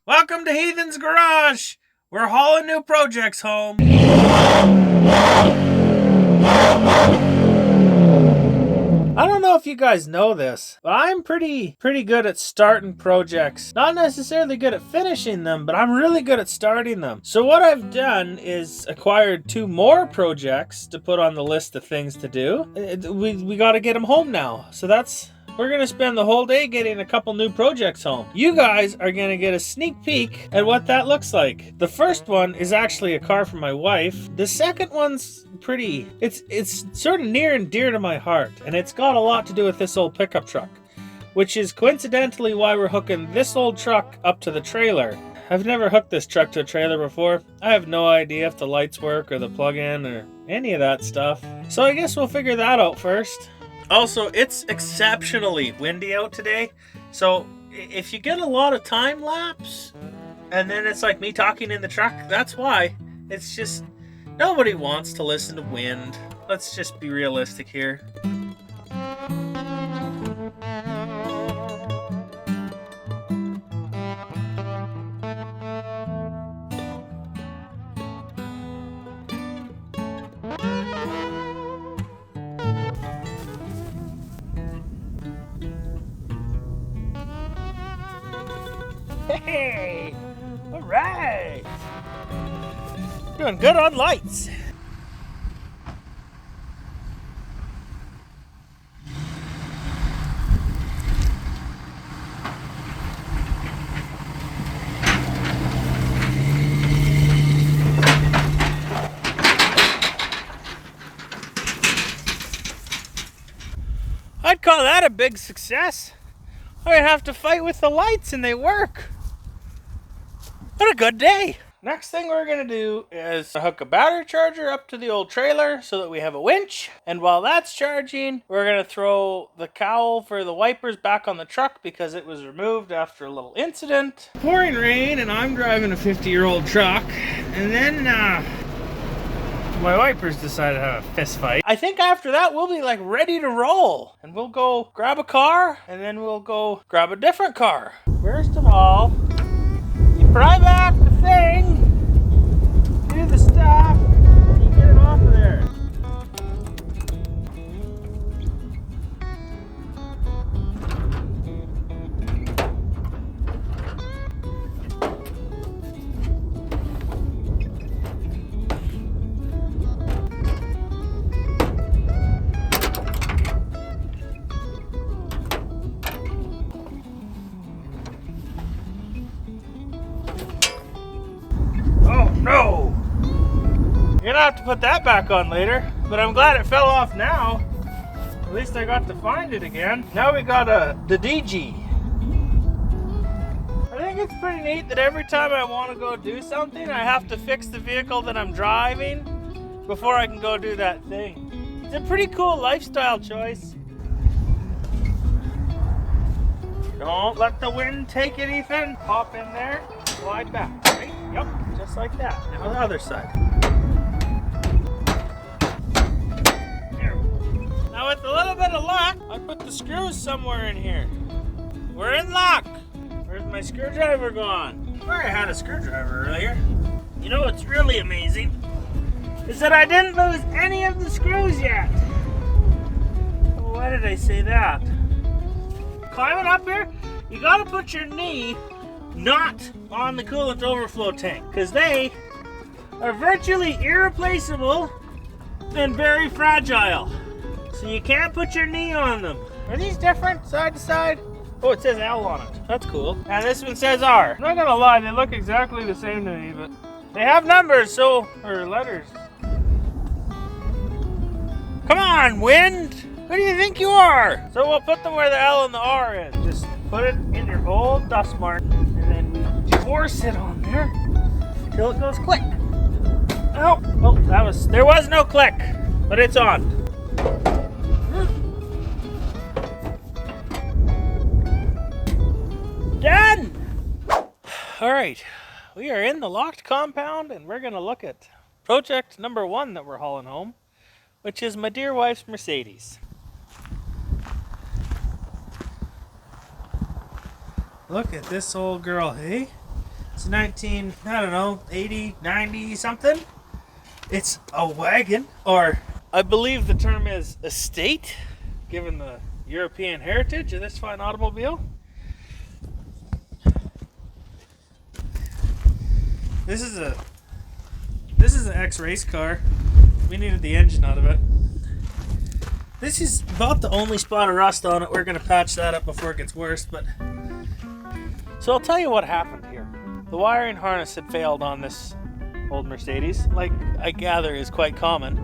Welcome to Heathen's Garage. We're hauling new projects home. I don't know if you guys know this, but I'm pretty good at starting projects. Not necessarily good at finishing them, but I'm really good at starting them. So what I've done is acquired 2 more projects to put on the list of things to do. We got to get them home now. So we're going to spend the whole day getting a couple new projects home. You guys are going to get a sneak peek at what that looks like. The first one is actually a car for my wife. The second one's pretty, it's sort of near and dear to my heart, and it's got a lot to do with this old pickup truck, which is coincidentally why we're hooking this old truck up to the trailer. I've never hooked this truck to a trailer before. I have no idea if the lights work or the plug-in or any of that stuff. So I guess we'll figure that out first. Also, it's exceptionally windy out today, so if you get a lot of time lapse and then it's like me talking in the truck, that's why. It's just nobody wants to listen to wind. Let's just be realistic here. Hey! Alright! Doing good on lights. I'd call that a big success. I have to fight with the lights and they work. What a good day. Next thing we're going to do is hook a battery charger up to the old trailer so that we have a winch. And while that's charging, we're going to throw the cowl for the wipers back on the truck because it was removed after a little incident. Pouring rain and I'm driving a 50-year-old truck. And then my wipers decided to have a fist fight. I think after that we'll be like ready to roll. And we'll go grab a car and then we'll go grab a different car. First of all, pry back the thing, do the stuff, and you get it off of there. No! You're gonna have to put that back on later, but I'm glad it fell off now. At least I got to find it again. Now we got the DG. I think it's pretty neat that every time I want to go do something, I have to fix the vehicle that I'm driving before I can go do that thing. It's a pretty cool lifestyle choice. Don't let the wind take it, Ethan. Hop in there, slide back, right? Yep, just like that. Now the other side. There. Now with a little bit of luck, I put the screws somewhere in here. We're in luck. Where's my screwdriver gone? I had a screwdriver earlier. You know what's really amazing is that I didn't lose any of the screws yet. Why did I say that? Climbing up here, you gotta put your knee not on the coolant overflow tank because they are virtually irreplaceable and very fragile. So you can't put your knee on them. Are these different side to side? Oh, it says L on it. That's cool. And this one says R. I'm not gonna lie, they look exactly the same to me, but they have numbers, or letters. Come on, wind! Who do you think you are? So we'll put them where the L and the R is. Just put it in your old dust mark, and then we force it on there till it goes click. Oh, there was no click, but it's on. Done! All right, we are in the locked compound, and we're gonna look at project number 1 that we're hauling home, which is my dear wife's Mercedes. Look at this old girl, hey? It's 80, 90 something. It's a wagon, or I believe the term is estate, given the European heritage of this fine automobile. This is an ex-race car. We needed the engine out of it. This is about the only spot of rust on it. We're going to patch that up before it gets worse. So I'll tell you what happened here. The wiring harness had failed on this old Mercedes, like I gather is quite common.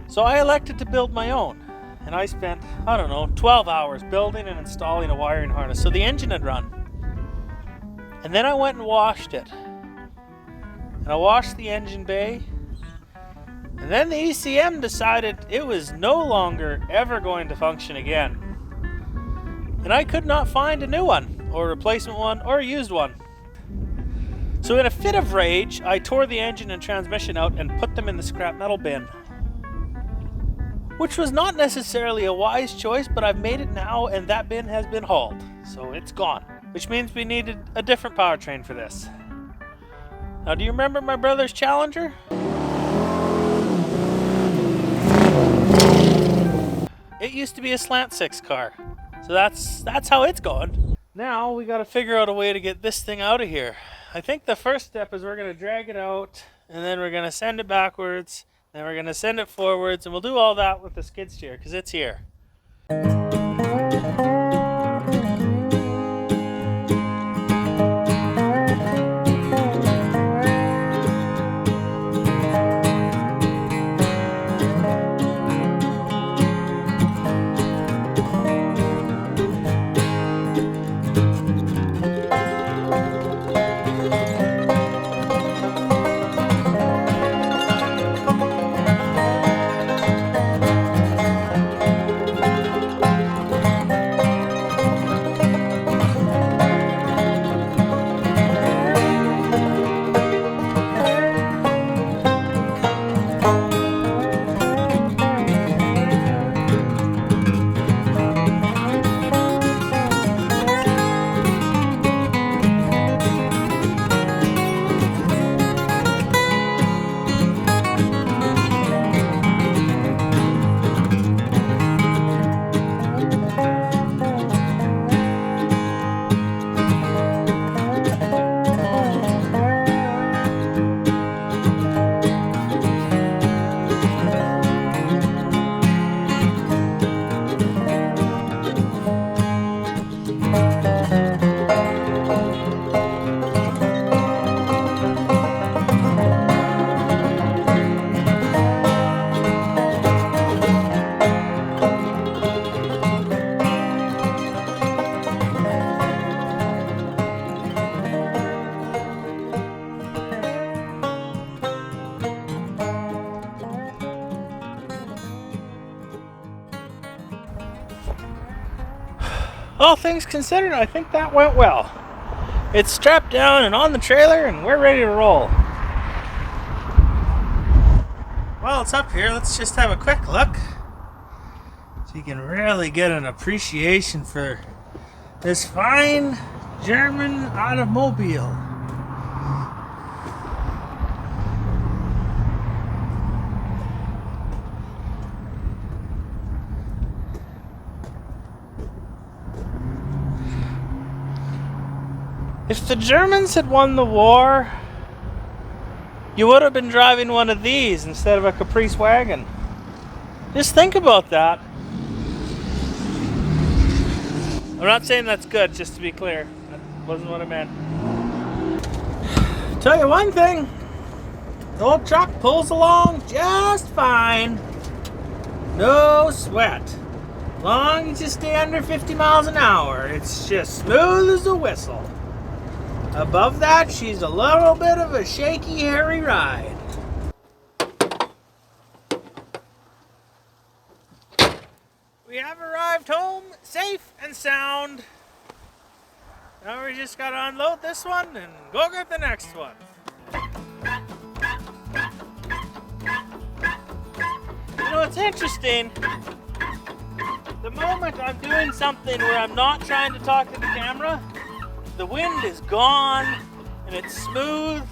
So I elected to build my own. And I spent, 12 hours building and installing a wiring harness so the engine had run. And then I went and washed it. And I washed the engine bay. And then the ECM decided it was no longer ever going to function again. And I could not find a new one, or a replacement one, or a used one. So in a fit of rage, I tore the engine and transmission out and put them in the scrap metal bin. Which was not necessarily a wise choice, but I've made it now and that bin has been hauled. So it's gone. Which means we needed a different powertrain for this. Now, do you remember my brother's Challenger? It used to be a slant six car. So that's how it's going. Now we got to figure out a way to get this thing out of here. I think the first step is we're going to drag it out, and then we're going to send it backwards, then we're going to send it forwards, and we'll do all that with the skid steer because it's here. All things considered, I think that went well. It's strapped down and on the trailer, and we're ready to roll. Well, it's up here. Let's just have a quick look so you can really get an appreciation for this fine German automobile. If the Germans had won the war, you would have been driving one of these instead of a Caprice wagon. Just think about that. I'm not saying that's good, just to be clear. That wasn't what I meant. Tell you one thing, the old truck pulls along just fine. No sweat. Long as you stay under 50 miles an hour, it's just smooth as a whistle. Above that, she's a little bit of a shaky, hairy ride. We have arrived home safe and sound. Now we just gotta unload this one and go get the next one. You know, it's interesting. The moment I'm doing something where I'm not trying to talk to the camera, the wind is gone, and it's smooth,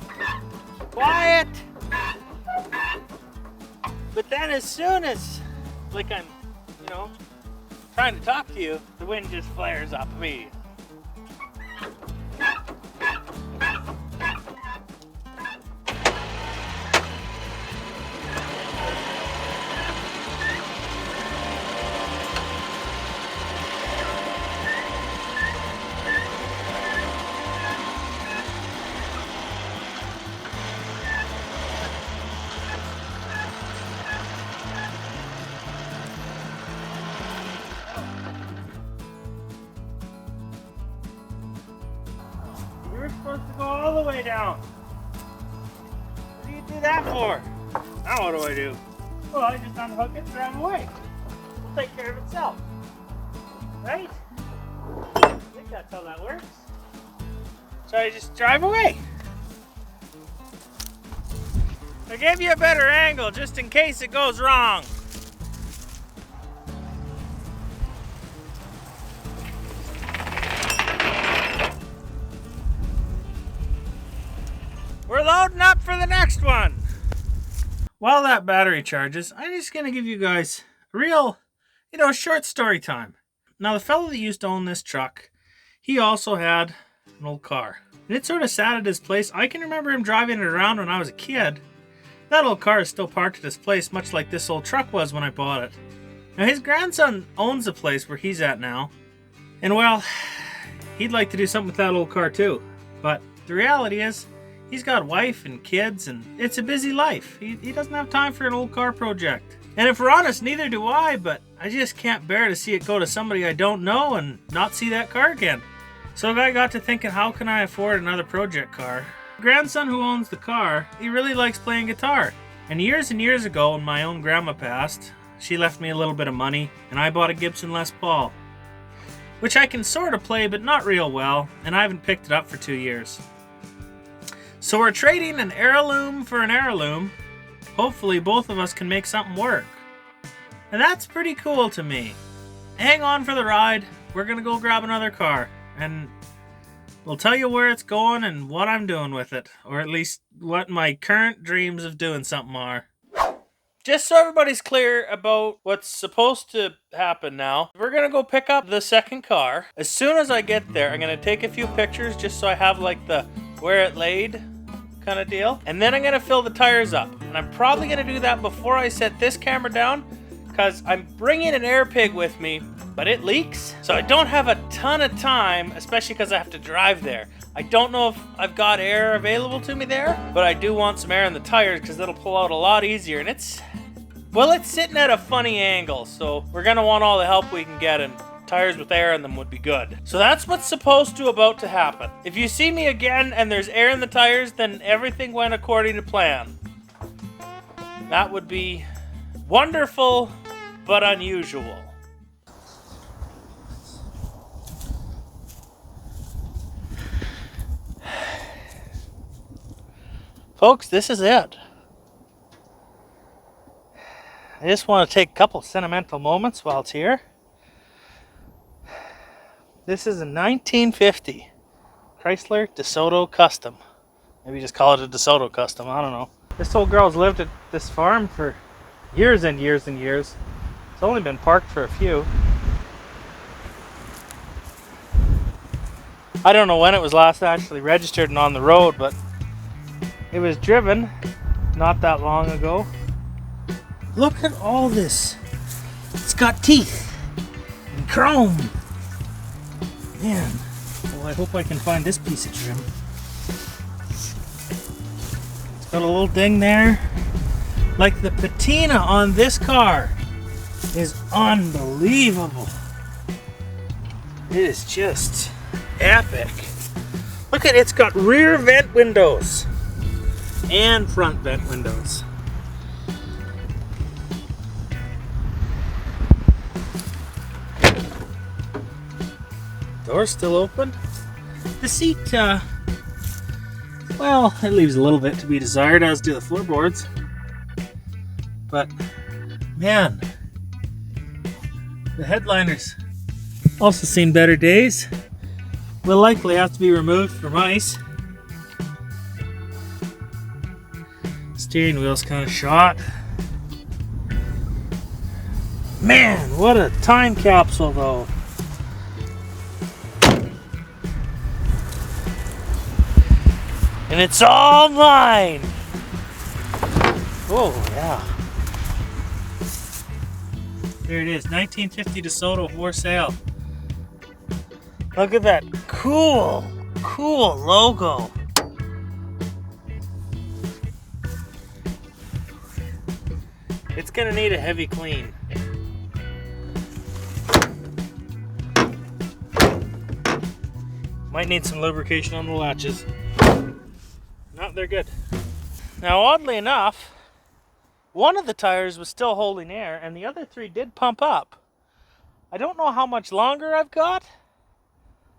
quiet. But then as soon as, like I'm, trying to talk to you, the wind just flares up immediately. You were supposed to go all the way down. What do you do that for? Now what do I do? Well, I just unhook it and drive away. It'll take care of itself. Right? I think that's how that works. So I just drive away. I gave you a better angle just in case it goes wrong. We're loading up for the next one. While that battery charges, I'm just going to give you guys a real, short story time. Now, the fellow that used to own this truck, he also had an old car. And it sort of sat at his place. I can remember him driving it around when I was a kid. That old car is still parked at his place, much like this old truck was when I bought it. Now, his grandson owns the place where he's at now. And, well, he'd like to do something with that old car too. But the reality is, he's got a wife and kids, and it's a busy life. He doesn't have time for an old car project. And if we're honest, neither do I, but I just can't bear to see it go to somebody I don't know and not see that car again. So I got to thinking, how can I afford another project car? The grandson who owns the car, he really likes playing guitar. And years ago, when my own grandma passed, she left me a little bit of money, and I bought a Gibson Les Paul, which I can sort of play, but not real well, and I haven't picked it up for 2 years. So we're trading an heirloom for an heirloom. Hopefully both of us can make something work. And that's pretty cool to me. Hang on for the ride. We're going to go grab another car. And we'll tell you where it's going and what I'm doing with it. Or at least what my current dreams of doing something are. Just so everybody's clear about what's supposed to happen now, we're going to go pick up the second car. As soon as I get there, I'm going to take a few pictures just so I have like the where it laid kind of deal. And then I'm going to fill the tires up. And I'm probably going to do that before I set this camera down because I'm bringing an air pig with me, but it leaks. So I don't have a ton of time, especially because I have to drive there. I don't know if I've got air available to me there, but I do want some air in the tires because it'll pull out a lot easier. And it's sitting at a funny angle, so we're going to want all the help we can get, and tires with air in them would be good. So that's what's about to happen. If you see me again and there's air in the tires, then everything went according to plan. That would be wonderful, but unusual. Folks, this is it. I just want to take a couple sentimental moments while it's here. This is a 1950 Chrysler Desoto Custom. Maybe just call it a Desoto Custom, I don't know. This old girl's lived at this farm for years and years and years. It's only been parked for a few. I don't know when it was last actually registered and on the road, but it was driven not that long ago. Look at all this. It's got teeth and chrome. Man, well, I hope I can find this piece of trim. It's got a little ding there. Like the patina on this car is unbelievable. It is just epic. Look at it, it's got rear vent windows and front vent windows. Door's still open. The seat, well, it leaves a little bit to be desired, as do the floorboards. But, man, the headliners also seen better days. Will likely have to be removed from ice. Steering wheel's kind of shot. Man, what a time capsule though. And it's all mine. Oh yeah. There it is, 1950 Desoto for sale. Look at that cool logo. It's gonna need a heavy clean. Might need some lubrication on the latches. No, they're good. Now, oddly enough, one of the tires was still holding air and the other three did pump up. I don't know how much longer I've got,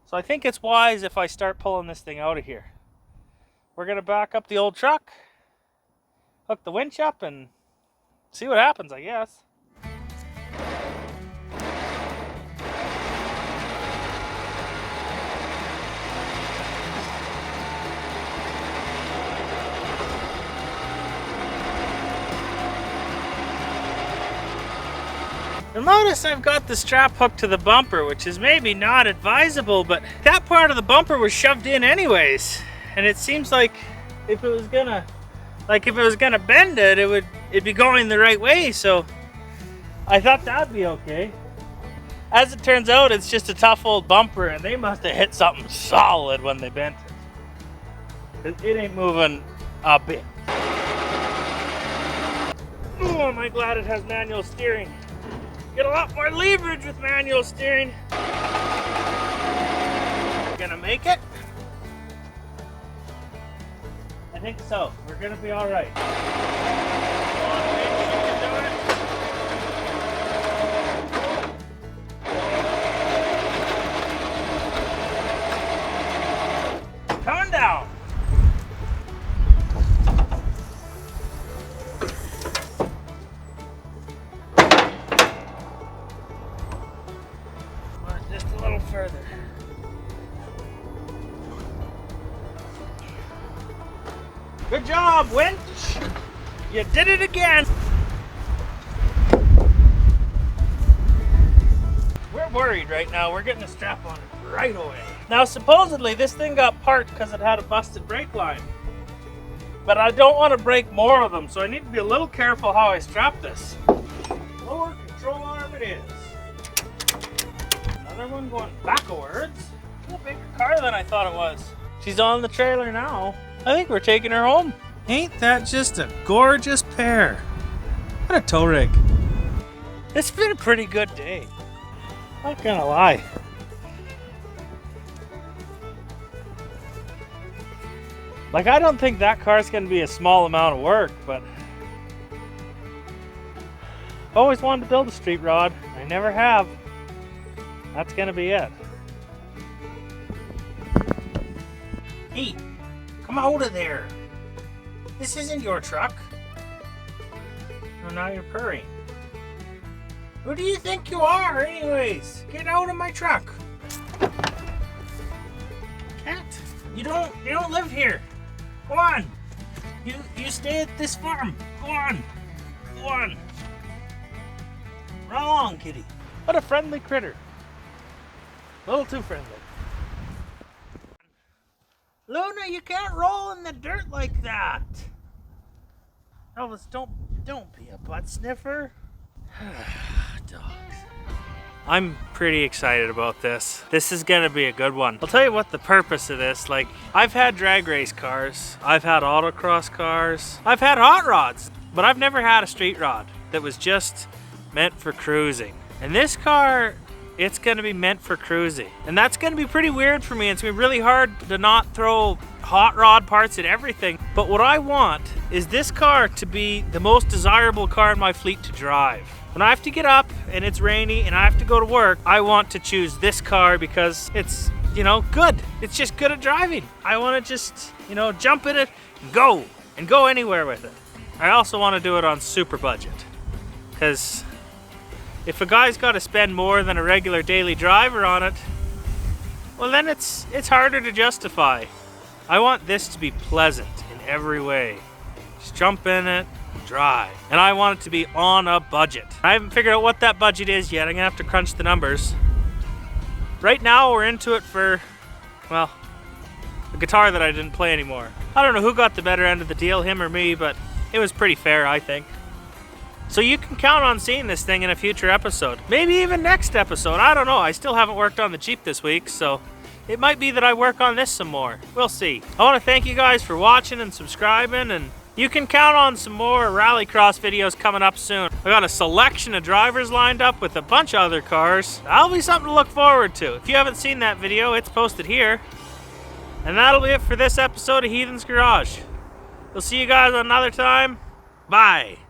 so I think it's wise if I start pulling this thing out of here. We're gonna back up the old truck, hook the winch up, and see what happens, I guess. You'll notice I've got the strap hooked to the bumper, which is maybe not advisable, but that part of the bumper was shoved in anyways. And it seems like if it was gonna bend it, it'd be going the right way, so I thought that'd be okay. As it turns out, it's just a tough old bumper and they must have hit something solid when they bent it. It ain't moving a bit. Oh, am I glad it has manual steering. Get a lot more leverage with manual steering. Gonna make it? I think so. We're gonna be all right. Come on, baby, you can do it. Coming down. Just a little further. Good job, winch! You did it again! We're worried right now. We're getting a strap on it right away. Now, supposedly, this thing got parked because it had a busted brake line. But I don't want to break more of them, so I need to be a little careful how I strap this. Lower control arm it is. Another one going backwards. A bigger car than I thought it was. She's on the trailer now. I think we're taking her home. Ain't that just a gorgeous pair? What a tow rig. It's been a pretty good day. Not gonna lie. Like, I don't think that car's gonna be a small amount of work, but I've always wanted to build a street rod. I never have. That's gonna be it. Hey, come out of there. This isn't your truck. Oh, now you're purring. Who do you think you are, anyways? Get out of my truck. Cat, you don't live here. Go on. You stay at this farm. Go on. Go on. Run along, kitty. What a friendly critter. A little too friendly. Luna, you can't roll in the dirt like that. Elvis, don't be a butt sniffer. Dogs. I'm pretty excited about this. This is gonna be a good one. I'll tell you what the purpose of this, like, I've had drag race cars, I've had autocross cars, I've had hot rods, but I've never had a street rod that was just meant for cruising. And this car, it's gonna be meant for cruising. And that's gonna be pretty weird for me. It's gonna be really hard to not throw hot rod parts at everything. But what I want is this car to be the most desirable car in my fleet to drive. When I have to get up and it's rainy and I have to go to work, I want to choose this car because it's, you know, good. It's just good at driving. I wanna just, you know, jump in it and go anywhere with it. I also wanna do it on super budget, because if a guy's got to spend more than a regular daily driver on it, well then it's harder to justify. I want this to be pleasant in every way. Just jump in it, drive. And I want it to be on a budget. I haven't figured out what that budget is yet. I'm gonna have to crunch the numbers. Right now we're into it for, well, a guitar that I didn't play anymore. I don't know who got the better end of the deal, him or me, but it was pretty fair, I think. So you can count on seeing this thing in a future episode. Maybe even next episode, I don't know. I still haven't worked on the Jeep this week, so it might be that I work on this some more. We'll see. I want to thank you guys for watching and subscribing, and you can count on some more rallycross videos coming up soon. I got a selection of drivers lined up with a bunch of other cars. That'll be something to look forward to. If you haven't seen that video, it's posted here. And that'll be it for this episode of Heathen's Garage. We'll see you guys another time. Bye.